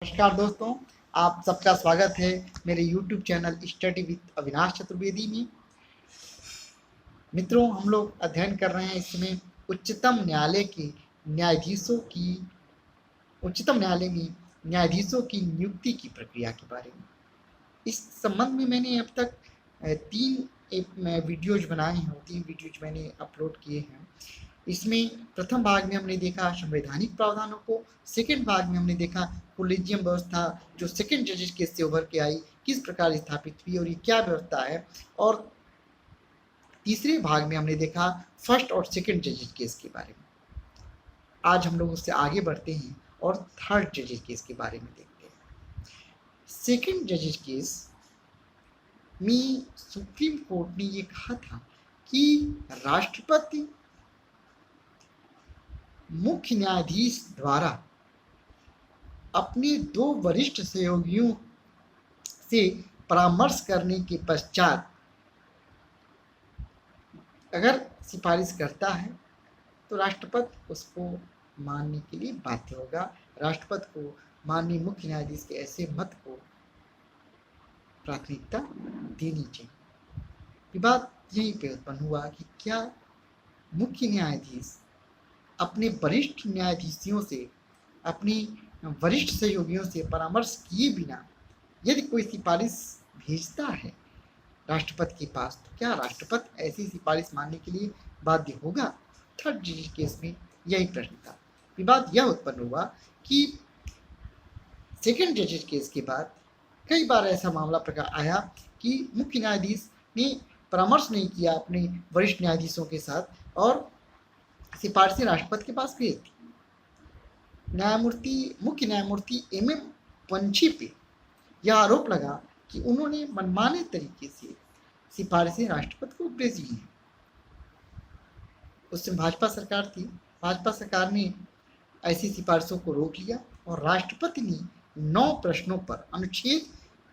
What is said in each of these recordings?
नमस्कार दोस्तों, आप सबका स्वागत है मेरे YouTube channel study with Avinash Chaturvedi में। मित्रों, हम लोग अध्ययन कर रहे हैं इस समय उच्चतम न्यायालय के न्यायाधीशों की उच्चतम न्यायालय में न्यायाधीशों की नियुक्ति की प्रक्रिया के बारे में। इस संबंध में मैंने अब तक 3 वीडियोज बनाए हैं और 3 वीडियोज मैंने अपलोड किए हैं। इसमें प्रथम भाग में हमने देखा संवैधानिक प्रावधानों को, सेकंड भाग में हमने देखा कोलिजियम व्यवस्था जो सेकंड जजेस केस से उभर के आई, किस प्रकार स्थापित हुई और ये क्या व्यवस्था है, और तीसरे भाग में हमने देखा फर्स्ट और सेकंड जजेस केस के बारे में। आज हम लोग उससे आगे बढ़ते हैं और थर्ड जजेस केस के बारे में देखते हैं। सेकंड जजेस केस में सुप्रीम कोर्ट ने ये कहा था कि राष्ट्रपति मुख्य न्यायाधीश द्वारा अपने 2 वरिष्ठ सहयोगियों से परामर्श करने के पश्चात अगर सिफारिश करता है तो राष्ट्रपति उसको मानने के लिए बाध्य होगा। राष्ट्रपति को माननीय मुख्य न्यायाधीश के ऐसे मत को प्राथमिकता देनी चाहिए। विवाद यहीं पे उत्पन्न हुआ कि क्या मुख्य न्यायाधीश अपने वरिष्ठ न्यायाधीशों से, अपने वरिष्ठ सहयोगियों से परामर्श किए बिना यदि कोई सिफारिश भेजता है राष्ट्रपति के पास, तो क्या राष्ट्रपति ऐसी सिफारिश मानने के लिए बाध्य होगा? थर्ड जज केस में यही प्रश्न था। विवाद यह उत्पन्न हुआ कि सेकंड जज केस के बाद कई बार ऐसा मामला प्रकार आया कि मुख्य न्यायाधीश ने परामर्श नहीं किया अपने वरिष्ठ न्यायाधीशों के साथ और सिफारिशें राष्ट्रपति के पास भेज दी। मुख्य न्यायमूर्ति MM पंछी पे यह आरोप लगा कि उन्होंने मनमाने तरीके से सिफारिशें राष्ट्रपति को भेजी हैं। उस समय भाजपा सरकार थी। भाजपा सरकार ने ऐसी सिफारिशों को रोक लिया और राष्ट्रपति ने 9 प्रश्नों पर, अनुच्छेद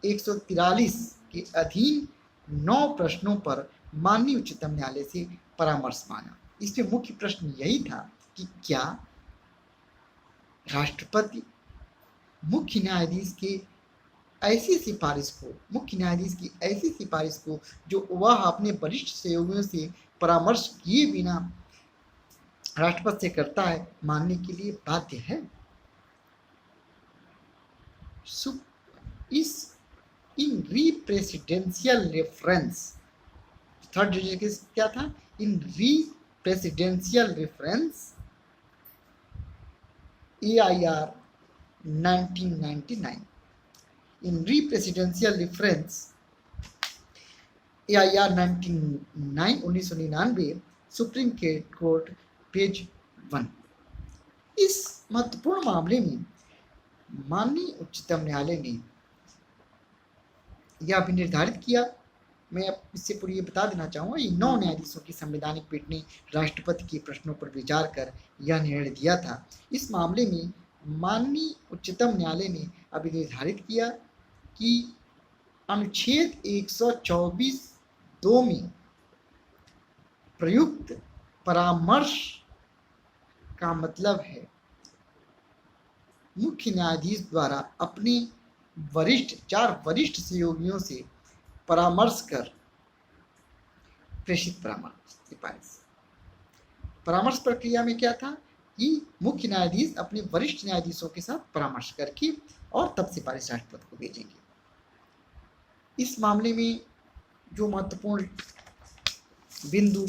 143 के अधीन 9 प्रश्नों पर माननीय उच्चतम न्यायालय से परामर्श मांगा। इसमें मुख्य प्रश्न यही था कि क्या राष्ट्रपति मुख्य न्यायाधीश की ऐसी सिफारिश को जो वह अपने वरिष्ठ सहयोगियों से परामर्श किए बिना राष्ट्रपति से करता है, मानने के लिए बाध्य है। इन री-प्रेसिडेंशियल रेफरेंस, थर्ड जज क्या था? In re presidential reference AIR 1999, in re-presidential reference AIR 1999 supreme court page 1। इस महत्वपूर्ण मामले में माननीय उच्चतम न्यायालय ने यह भी निर्धारित किया, मैं इससे पूर्व ये बता देना चाहूँगा, ये 9 न्यायाधीशों की संवैधानिक पीठ ने राष्ट्रपति के प्रश्नों पर विचार कर यह निर्णय दिया था। इस मामले में माननीय उच्चतम न्यायालय ने अभी निर्धारित किया कि अनुच्छेद 124(2) में प्रयुक्त परामर्श का मतलब है मुख्य न्यायाधीश द्वारा अपने 4 वरिष्ठ सहयोगियों से परामर्श कर प्रेषित परामर्श प्रक्रिया में क्या था कि मुख्य न्यायाधीश अपने वरिष्ठ न्यायाधीशों के साथ परामर्श करके और तब सिफारिश राष्ट्रपति को भेजेंगे। इस मामले में जो महत्वपूर्ण बिंदु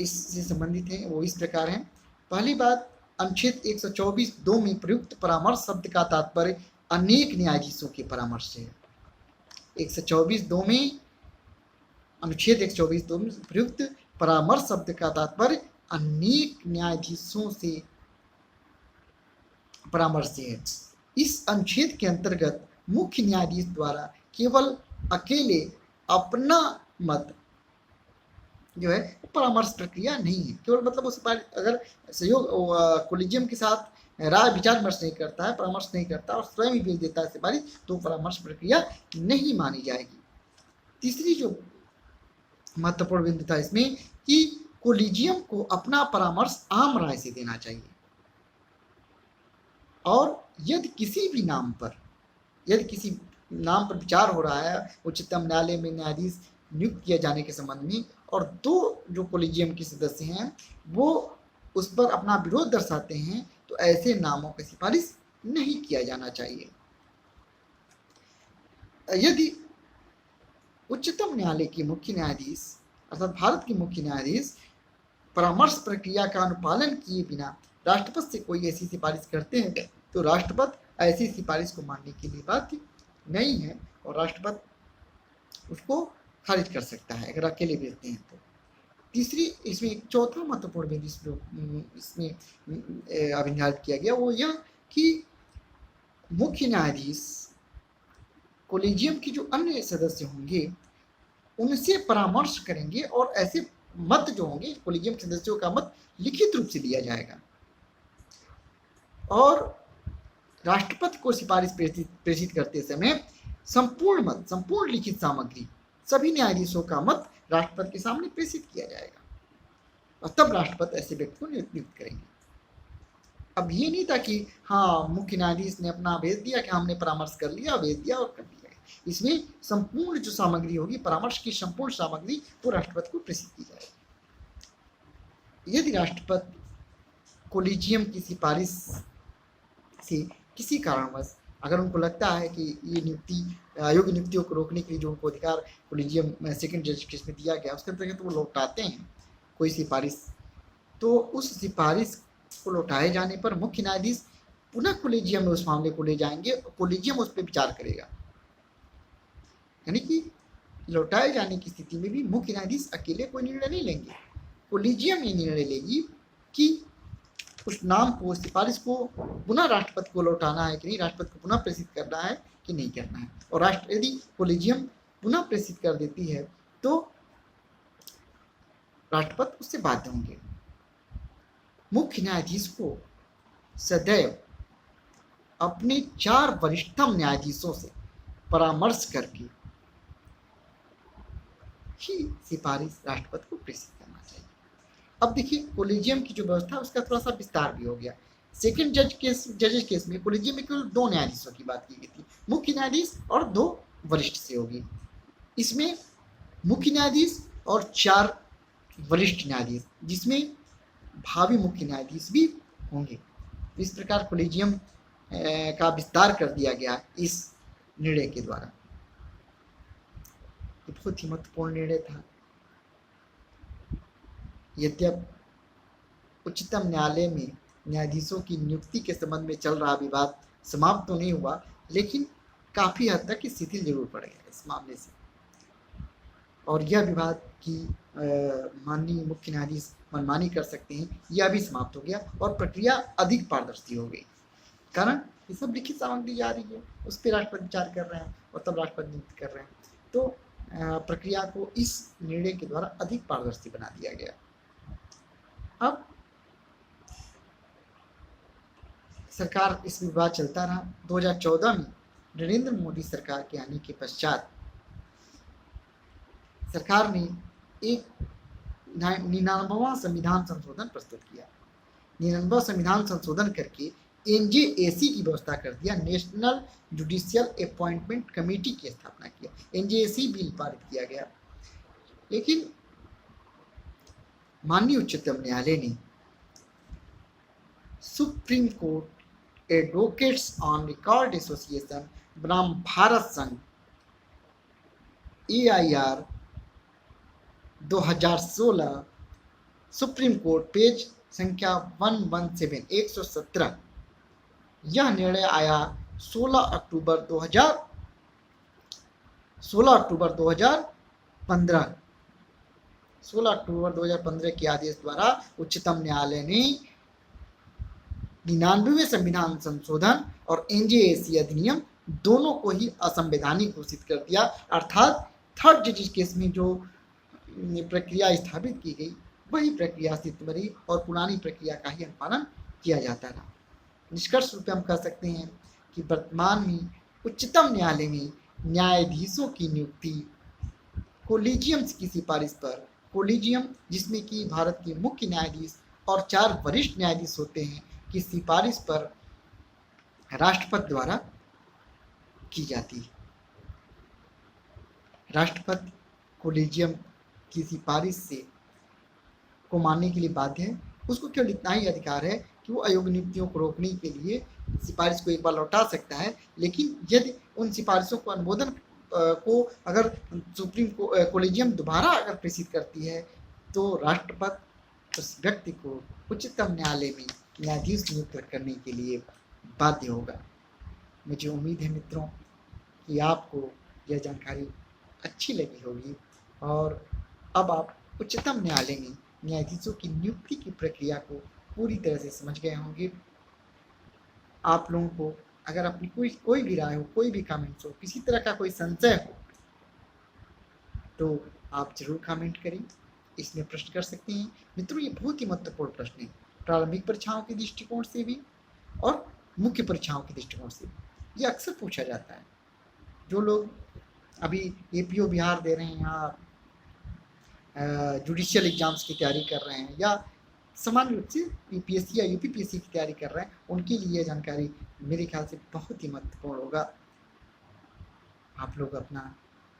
इससे संबंधित हैं वो इस प्रकार हैं। पहली बात, अनुच्छेद 124(2) में प्रयुक्त परामर्श शब्द का तात्पर्य अनेक न्यायाधीशों के परामर्श से है। 124(2) में, अनुच्छेद 124(2) में प्रयुक्त परामर्श शब्द का तात्पर्य अनेक न्यायाधीशों से परामर्श से है। इस अनुच्छेद के अंतर्गत मुख्य न्यायाधीश द्वारा केवल अकेले अपना मत जो है परामर्श प्रक्रिया नहीं है। केवल मतलब उस पर अगर सहयोग कोलिजियम के साथ राय विचार विमर्श नहीं करता है, परामर्श नहीं करता और स्वयं ही भेज देता है सिफारिश, तो परामर्श प्रक्रिया नहीं मानी जाएगी। तीसरी जो महत्वपूर्ण बिंदु था इसमें कि कोलिजियम को अपना परामर्श आम राय से देना चाहिए और यदि किसी भी नाम पर यदि किसी नाम पर विचार हो रहा है उच्चतम न्यायालय में न्यायाधीश नियुक्त किए जाने के संबंध में और दो जो कोलिजियम के सदस्य हैं वो उस पर अपना विरोध दर्शाते हैं, तो ऐसे नामों की सिफारिश नहीं किया जाना चाहिए। यदि उच्चतम न्यायालय के मुख्य न्यायाधीश अर्थात भारत के मुख्य न्यायाधीश परामर्श प्रक्रिया का अनुपालन किए बिना राष्ट्रपति से कोई ऐसी सिफारिश करते हैं तो राष्ट्रपति ऐसी सिफारिश को मानने के लिए बाध्य नहीं है और राष्ट्रपति उसको खारिज कर सकता है अगर अकेले भेजते हैं तो। तीसरी इसमें एक चौथा महत्वपूर्ण बिंदु इसमें अभिनिर्धारित किया गया वो यह कि मुख्य न्यायाधीश कोलिजियम के जो अन्य सदस्य होंगे उनसे परामर्श करेंगे और ऐसे मत जो होंगे कोलिजियम सदस्यों का मत लिखित रूप से दिया जाएगा और राष्ट्रपति को सिफारिश प्रेषित करते समय संपूर्ण लिखित सामग्री सभी न्यायाधीशों का मत राष्ट्रपति के सामने प्रेषित किया जाएगा और तब राष्ट्रपति ऐसे व्यक्ति को नियुक्त करेंगे। अब ये नहीं था कि हाँ मुख्य न्यायाधीश ने अपना भेज दिया कि हमने परामर्श कर लिया, भेज दिया और कर दिया। इसमें संपूर्ण जो सामग्री होगी परामर्श की संपूर्ण सामग्री वो राष्ट्रपति को प्रेषित की जाएगी। यदि राष्ट्रपति कोलिजियम की सिफारिश से किसी कारणवश अगर उनको लगता है कि ये नियुक्ति अयोग्य नियुक्तियों को रोकने के लिए जो उनको अधिकार कोलिजियम सेकंड जज केस में दिया गया उसके अंतर्गत वो लौटाते हैं कोई सिफारिश, तो उस सिफारिश को लौटाए जाने पर मुख्य न्यायाधीश पुनः कोलिजियम में उस मामले को ले जाएंगे और कोलिजियम उस पर विचार करेगा। यानी कि लौटाए जाने की स्थिति में भी मुख्य न्यायाधीश अकेले कोई निर्णय नहीं लेंगे, कोलिजियम ये निर्णय लेगी कि उस नाम को सिफारिश को पुनः राष्ट्रपति को लौटाना है कि नहीं, राष्ट्रपति को पुनः प्रेषित करना है कि नहीं करना है। और यदि कोलिजियम पुनः प्रेषित कर देती है तो राष्ट्रपति उससे बाध्य होंगे। मुख्य न्यायाधीश को सदैव अपने 4 वरिष्ठतम न्यायाधीशों से परामर्श करके ही सिफारिश राष्ट्रपति को प्रेषित करना चाहिए। अब देखिए कोलिजियम की जो व्यवस्था है उसका थोड़ा सा विस्तार भी हो गया। सेकंड जजेस केस में कोलिजियम में केवल 2 न्यायाधीशों की बात की गई थी, मुख्य न्यायाधीश और 2 वरिष्ठ से होगी। इसमें मुख्य न्यायाधीश और 4 वरिष्ठ न्यायाधीश जिसमें भावी मुख्य न्यायाधीश भी होंगे। इस प्रकार कोलिजियम का विस्तार कर दिया गया इस निर्णय के द्वारा। बहुत ही महत्वपूर्ण निर्णय था। यद्यप उच्चतम न्यायालय में न्यायाधीशों की नियुक्ति के संबंध में चल रहा विवाद समाप्त तो नहीं हुआ, लेकिन काफ़ी हद तक शिथिल जरूर पड़ गया इस मामले से और यह विवाद की माननीय मुख्य न्यायाधीश मनमानी कर सकते हैं, यह भी समाप्त हो गया और प्रक्रिया अधिक पारदर्शी हो गई। कारण ये सब लिखित सामग्री जा रही है, उस पर राष्ट्रपति विचार कर रहे हैं और तब राष्ट्रपति नियुक्त कर रहे हैं, तो प्रक्रिया को इस निर्णय के द्वारा अधिक पारदर्शी बना दिया गया। अब सरकार इस विवाद चलता रहा। 2014 में नरेंद्र मोदी सरकार के आने के पश्चात सरकार ने एक 99वां संविधान संशोधन प्रस्तुत किया। 99वां संविधान संशोधन करके एनजेएसी की व्यवस्था कर दिया, नेशनल जुडिशियल अपॉइंटमेंट कमेटी की स्थापना किया। एनजेएसी बिल पारित किया गया, लेकिन माननीय उच्चतम न्यायालय ने supreme court advocates on record association बनाम भारत संघ AIR 2016 सुप्रीम कोर्ट पेज संख्या 117 यह निर्णय आया 16 अक्टूबर 2015 के आदेश द्वारा उच्चतम न्यायालय ने 99वें संविधान संशोधन और एनजेएसी अधिनियम दोनों को ही असंवैधानिक घोषित कर दिया। अर्थात थर्ड जजिस केस में जो प्रक्रिया स्थापित की गई वही प्रक्रिया अस्तित्व में रही और पुरानी प्रक्रिया का ही अनुपालन किया जाता रहा। निष्कर्ष रूप में हम कह सकते हैं कि वर्तमान में उच्चतम न्यायालय में न्यायाधीशों की नियुक्ति कोलिजियम की सिफारिश पर, कोलिजियम जिसमें कि भारत के मुख्य न्यायाधीश और 4 वरिष्ठ न्यायाधीश होते हैं, की सिफारिश पर राष्ट्रपति द्वारा की जाती है। राष्ट्रपति कोलेजियम की सिफारिश से को मानने के लिए बाध्य है। उसको केवल इतना ही अधिकार है कि वो अयोग्य नियुक्तियों को रोकने के लिए सिफारिश को एक बार लौटा सकता है, लेकिन यदि उन सिफारिशों को अनुमोदन को अगर सुप्रीम कोलेजियम दोबारा अगर प्रेषित करती है तो राष्ट्रपति उस व्यक्ति को उच्चतम न्यायालय में न्यायाधीश नियुक्त करने के लिए बाध्य होगा। मुझे उम्मीद है मित्रों कि आपको यह जानकारी अच्छी लगी होगी और अब आप उच्चतम न्यायालय में न्यायाधीशों की नियुक्ति की प्रक्रिया को पूरी तरह से समझ गए होंगे। आप लोगों को अगर अपनी कोई भी राय हो, कोई भी कमेंट्स हो, किसी तरह का कोई संशय हो तो आप जरूर कमेंट करें, इसमें प्रश्न कर सकते हैं। मित्रों ये बहुत ही महत्वपूर्ण प्रश्न है, प्रारंभिक परीक्षाओं के दृष्टिकोण से भी और मुख्य परीक्षाओं के दृष्टिकोण से ये अक्सर पूछा जाता है। जो लोग अभी एपीओ बिहार दे रहे हैं या जुडिशियल एग्जाम्स की तैयारी कर रहे हैं या सामान्य रूप से यूपीएससी या यूपीपीएससी की तैयारी कर रहे हैं, उनके लिए यह जानकारी मेरे ख्याल से बहुत ही महत्वपूर्ण होगा। आप लोग अपना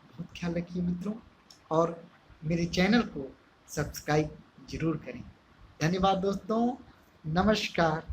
बहुत ख्याल रखिए मित्रों और मेरे चैनल को सब्सक्राइब जरूर करें। धन्यवाद दोस्तों, नमस्कार।